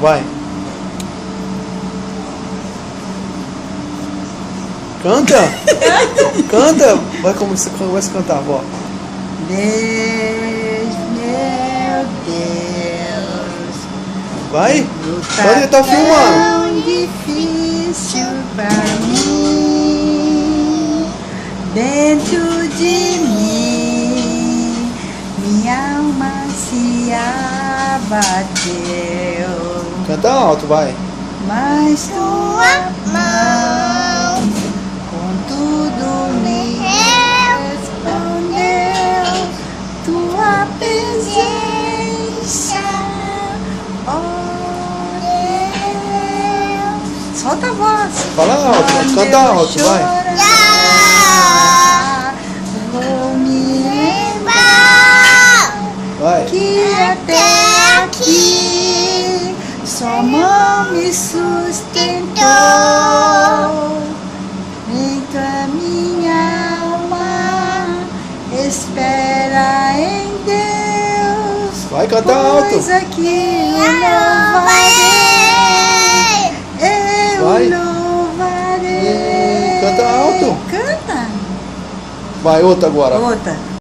Vai. Canta! Canta! Vai começar a cantar, vó. Deus, meu Deus. Vai? Luta Pode estar filmando. tão difícil pra mim. Dentro de mim, minha alma se abateu. Canta alto, vai. Mas tua mão com tudo me respondeu. Tua presença, oh Deus. Solta a voz. Fala alto, Quando canta eu alto, vai. chorar, vou me lembrar Vai. que até aqui sua mão me sustentou. Então a minha alma espera em Deus. Vai cantar alto. Pois aqui eu louvarei. Vai. Eu louvarei. Canta alto. Canta. Vai, outra agora. Outra.